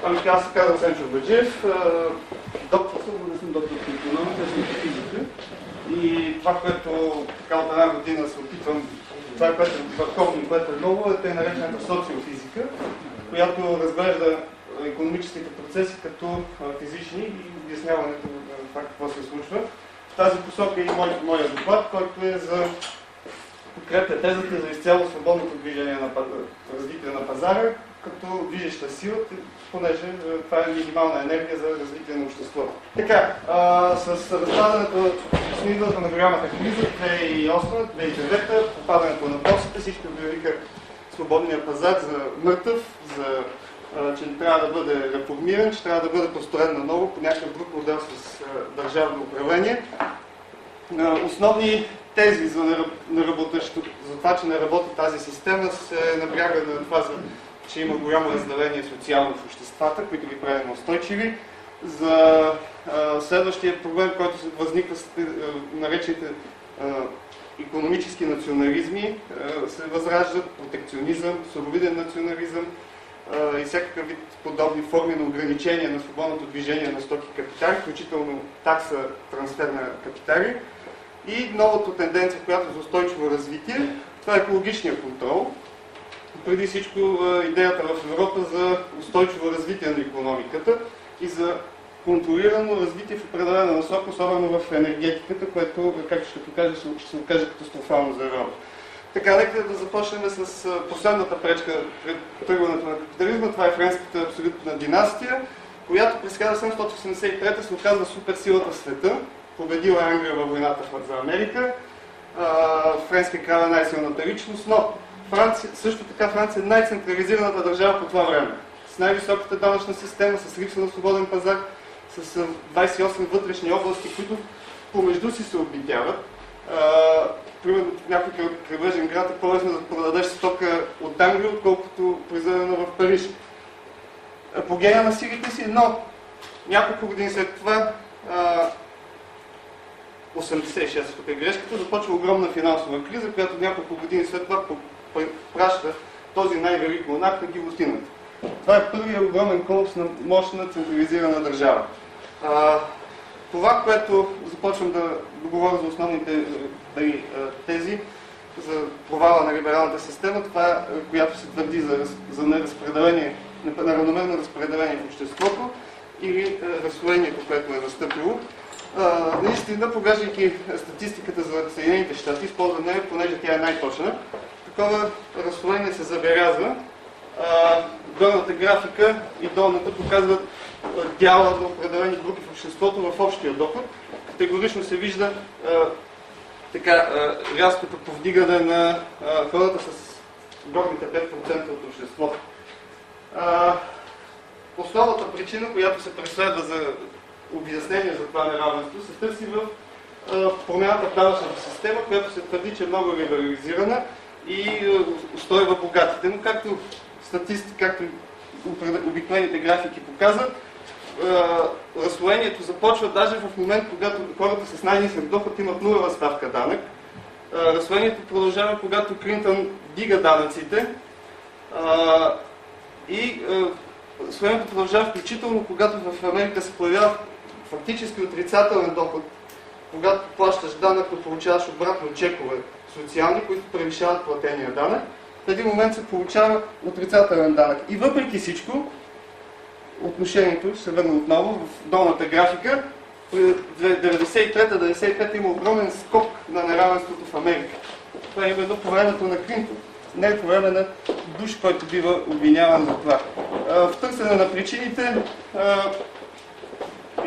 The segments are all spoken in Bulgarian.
Ами аз се казвам Сенчо Баджиев, доктор по икономика, съм по физика. И това, което така от една година се опитвам, това, което е върховно и което е ново, е тъй наречената социофизика, която разглежда икономическите процеси като физични и обясняването на това какво се случва. В тази посока е и моят доклад, който е за подкрепя тезата за изцяло свободното движение на развитие на пазара, като движеща сила, понеже това е минимална енергия за развитие на обществото. Така, с разпадането с идването на голямата криза 2008-2009, попадането на борсата, всички обявиха свободния пазар за мъртъв, че не трябва да бъде реформиран, че трябва да бъде построен наново по някакъв друг модел с държавно управление. Основни тези за това, че не работи тази система, се набляга на това, че има голямо разделение социално в обществата, които ги правят неустойчиви. За следващия проблем, който възниква с наречените икономически национализми, се възраждат протекционизъм, суровиден национализъм и всякакъв вид подобни форми на ограничение на свободното движение на стоки и капитали, включително такса трансфер на капитали. И новата тенденция, която е за устойчиво развитие, това е екологичния контрол. Преди всичко идеята в Европа за устойчиво развитие на икономиката и за контролирано развитие в определена насока, особено в енергетиката, което, както ще покажа, ще се окаже катастрофално за Европа. Така, нека да започнем с последната пречка пред тръгването на капитализма. Това е френската абсолютна династия, която през 1783 се оказва суперсилата в света. Победила Англия във войната за Америка. Френския крал е най-силната личност, но също така Франция е най-централизираната държава по това време. С най-високата данъчна система, с липса на свободен пазар, с 28 вътрешни области, които помежду си се обидяват. Примерно в някой крайбрежен град е по-лесно да продадеш стока от Англия, отколкото произведена в Париж. Апогея на силите си, но няколко години след това 86 е грешката, започва огромна финансова криза, която няколко години след това праща този най-велик монарх на гилотината. Това е първият огромен колапс на мощна централизирана държава. Това, което започвам да говоря за основните тези, за провала на либералната система, това, която се твърди за неразпределение, неравномерно разпределение в обществото или разслоението, което е настъпило. Наистина, поглеждайки статистиката за Съединените щати, използвам нея, понеже тя е най-точна, такова разслоение се забелязва. Горната графика и долната показват дяла на определени групи в обществото в общия доход. Категорично се вижда рязкото повдигане на хората с горните 5% от обществото. Основната причина, която се преследва за обяснение за това неравенство, се търси в промяната в данъчната система, която се твърди, че е много либерализирана и устройва богатите. Но както обикновените графики показват, разслоението започва даже в момент, когато хората с най-нисък доход имат нулева ставка данък. Разслоението продължава, когато Клинтън дига данъците и разслоението продължава включително, когато в Америка се появява фактически отрицателен доход, когато плащаш данък, но получаваш обратно чекове социални, които превишават платения данък. В един момент се получава отрицателен данък. И въпреки всичко, отношението се върна отново в долната графика. При 93-95 има огромен скок на неравенството в Америка. Това е именно по времето на Клинтон. Не по време на Буш, който бива обвиняван за това. В търсене на причините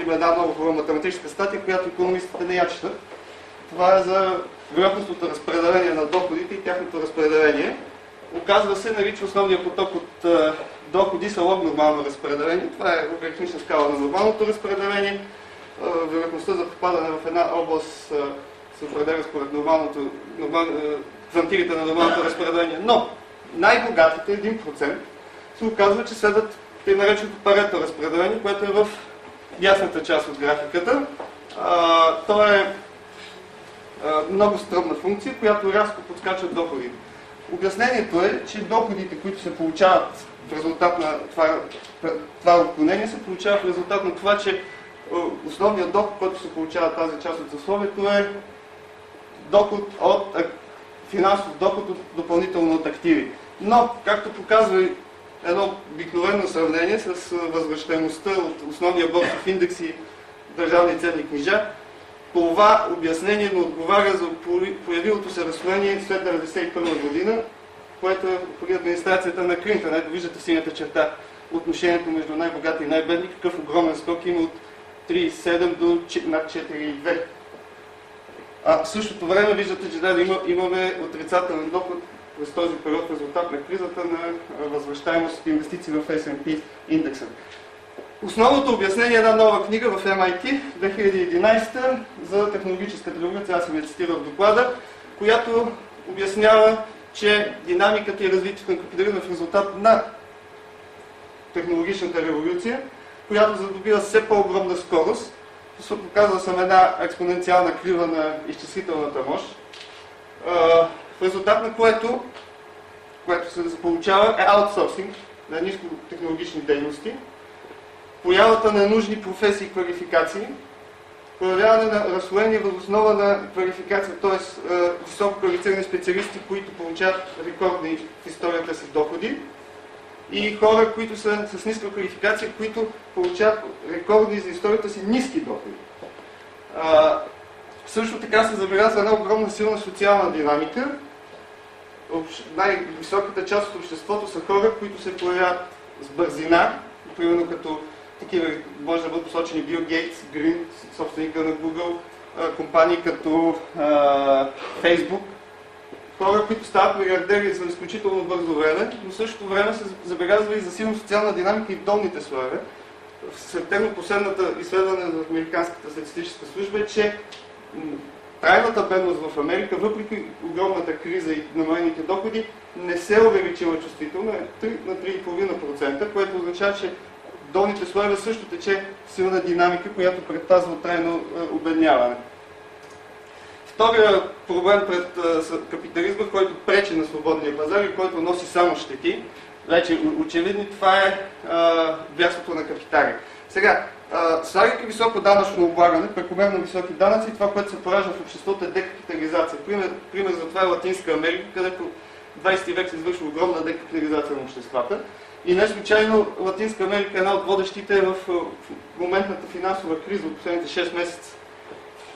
има една много хубава математическа статия, която икономистите не я четат. Това е за вероятностното разпределение на доходите и тяхното разпределение. Оказва се, нарича основния поток от доходи салон нормално разпределение. Това е логаритмична скала на нормалното разпределение. Вероятността за попадане в една област се определя според квантилите на нормалното разпределение. Но най-богатите, 1%, се оказва, че следват тъй нареченото парето разпределение, което е в ясната част от графиката. То е много стръмна функция, която рязко подскача доходите. Обяснението е, че доходите, които се получават в резултат на това отклонение, се получава в резултат на това, че основният доход, който се получава тази част от съсловието, е финансов доход допълнително от активи. Но, както показва едно обикновено сравнение с възвръщаемостта от основния борсов индекс и държавни ценни книжа, това обяснение не отговаря за появилото се разслоение след 1991 година, което е при администрацията на Клинтън. Ето виждате синята черта, отношението между най-богати и най-бедни, какъв огромен скок има от 3,7 до над 4,2. В същото време виждате, че имаме отрицателен доход през този период в резултат на кризата на възвръщаемост и инвестиции в S&P индекса. Основното обяснение е една нова книга в MIT 2011 за технологическата революция, аз съм я цитирал в доклада, която обяснява, че динамиката и развитието на капитализма в резултат на технологичната революция, която задобива все по-огромна скорост. Показва съм една експоненциална крива на изчислителната мощ, в резултат на което се получава аутсорсинг на нискотехнологични дейности, появата на нужни професии и квалификации, проявяване на разслоение въз основа на квалификация, т.е. високо квалифицирани специалисти, които получават рекордни в историята си доходи, и хора, които са с ниска квалификация, които получават рекордни за историята си ниски доходи. Също така се забелязва една огромна силна социална динамика. Най-високата част от обществото са хора, които се появяват с бързина, примерно като такива, може да бъдат посочени Бил Гейтс, Грин, собственика на Google, компании като Facebook, хора, които стават милиардери за изключително бързо време, но в същото време се забелязва и за силна социална динамика и в долните слоеве. Септември последната изследване за Американската статистическа служба е, че трайната бедност в Америка, въпреки огромната криза и намалените доходи, не се е увеличила чувствително, на 3,5%, което означава, че долните слоеве също тече силна динамика, която предпазва трайно обедняване. Втория проблем пред капитализма, който пречи на свободния пазар и който носи само щети, вече очевидно това е бягството на капитали. Сега, слагайки високо данъчно облагане, прекомерно високи данъци, това, което се поражда в обществото е декапитализация. Пример за това е Латинска Америка, където 20 век се извършва огромна декапитализация на обществата. И не случайно Латинска Америка е една от водещите в моментната финансова криза от последните 6 месеца.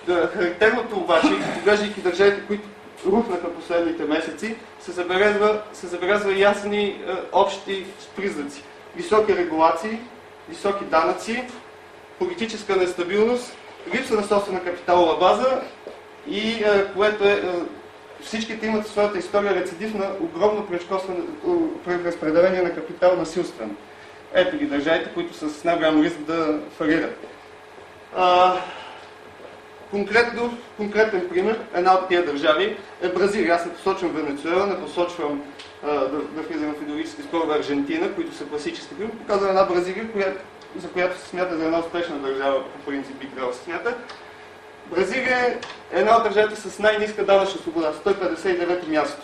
Характерното обаче, поглеждайки държавите, които рухнаха последните месеци, се забелязва ясни общи признаци. Високи регулации, високи данъци, политическа нестабилност, липса на собствена капиталова база и което всичките имат в своята история рецидив на огромно преразпределение на капитал насилствено. Ето ги държавите, които са с най-голям риск да фалират. Конкретен пример, една от тия държави е Бразилия. Аз не посочвам Венецуела, не посочвам да влизам в идеологически спор Аржентина, които са класически пример. Показвам една Бразилия, за която се смята за една успешна държава, по принцип би трябвало да се смята. Бразилия е една от държавите с най-ниска данъчна свобода, 159 място.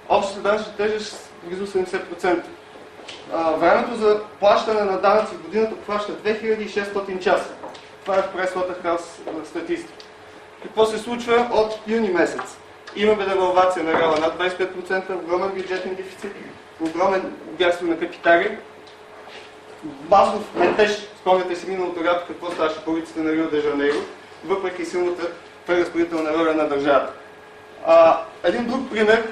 Общата данъчна тежест близо 70%. Времето за плащане на данъци в годината плаща 2600 часа. Това е в Pricewaterhouse статистика. Какво се случва от юни месец? Имаме девалвация на реала над 25%, огромен бюджетен дефицит, огромен бягство на капитали, масов метеж, спомняте си миналото лято какво ставаше по улиците на Рио де Жанейро, въпреки силната преразпределителна роля на държавата. Един друг пример,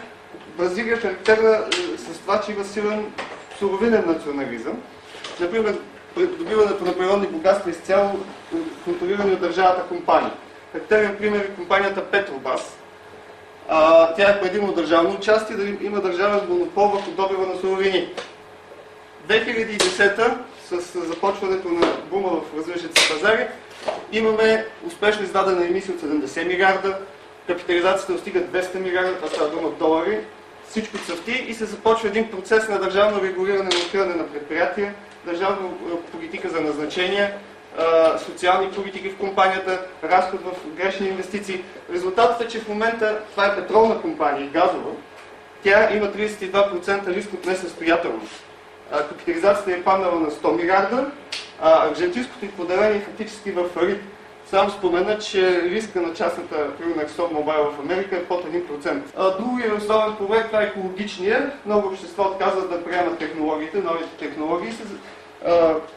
Бразилия е характерна с това, че има силен суровинен национализъм. Например, придобиването на природни богатства изцяло контролирани от държавата компании. Характерен пример е компанията Петробас. Тя е предимно държавно участие, да има държавен монопол върху добива на суровини. 2010 с започването на бума в развиващите се пазари, имаме успешно издадена емисия от 70 милиарда, капитализацията достига 200 милиарда, това става дума в долари, всичко цъфти и се започва един процес на държавно регулиране на откриване на предприятия, държавна политика за назначения, социални политики в компанията, разход в грешни инвестиции. Резултатът е, че в момента това е петролна компания и газова тя има 32% риск от несъстоятелност. Капитализацията е паднала на 100 милиарда, а аржентинското й поделение фактически в фалит. Само спомена, че риска на частната, примерно ExxonMobil в Америка е под 1%. Другият основен проблем, това е екологичния. Много общества отказват да приемат технологиите, новите технологии,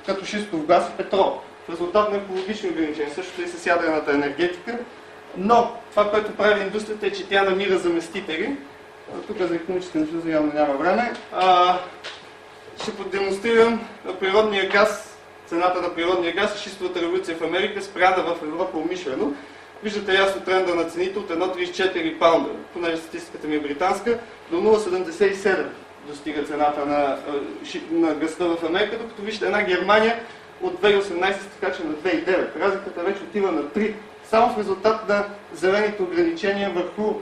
като шистов газ и петрол. В резултат на екологични ограничения, също и с ядрената енергетика. Но това, което прави индустрията е, че тя намира заместители. Тук за икономическа инфузия явно няма време. Ще продемонстрирам природния газ. Цената на природния газ и шистовата революция в Америка спряна в Европа умишлено. Виждате ясно тренда на цените от 1,34 паунда, понеже статистиката ми е британска, до 0,77 достига цената на газта в Америка, докато вижте една Германия от 2018 се качва на 2,9. Разликата вече отива на 3. Само в резултат на зелените ограничения върху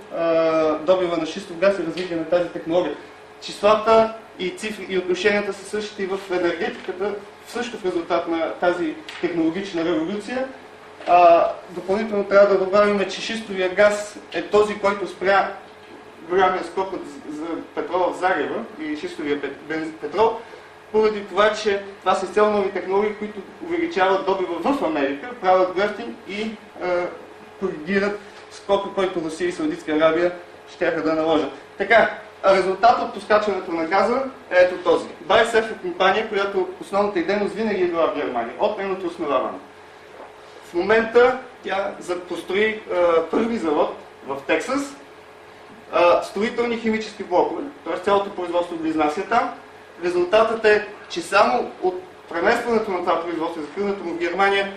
добива на шистов газ и развитие на тази технология. Числата и цифри и отношенията са същите и в енергетиката, също в резултат на тази технологична революция. Допълнително трябва да добавим, че шистовия газ е този, който спря голямия скок за петрола в залива и шистовия петрол, поради това, че това са изцяло нови технологии, които увеличават добива в Америка, правят го евтин и коригират скока, който Русия и Саудитска Арабия щяха да наложат. Така, резултатът от поскачването на газа е ето този. BASF е компания, която основната й дейност винаги е била в Германия, от нейното основаване. В момента тя построи първи завод в Тексас, строителни химически блокове, т.е. цялото производство го изнася там. Резултатът е, че само от преместването на това производство и закриването му в Германия,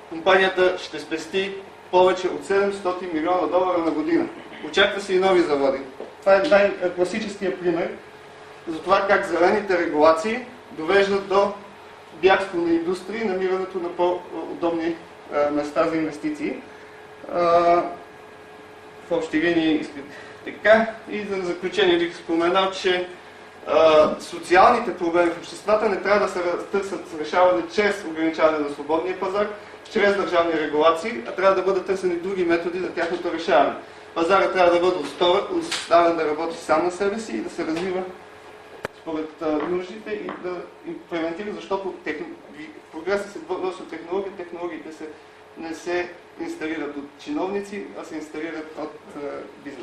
компанията ще спести повече от 700 милиона долара на година. Очаква се и нови заводи. Това е най-класическия пример за това как зелените регулации довеждат до бягство на индустрии и намирането на по-удобни места за инвестиции. В общи линии така. И за заключение бих споменал, че социалните проблеми в обществата не трябва да се търсят решаване чрез ограничаване на свободния пазар, чрез държавни регулации, а трябва да бъдат търсени други методи за тяхното решаване. Пазарът трябва да бъде оставен да работи сам на себе си и да се развива според нуждите и да имплементира, защото прогресът се носи от технологиите не се инсталират от чиновници, а се инсталират от бизнес.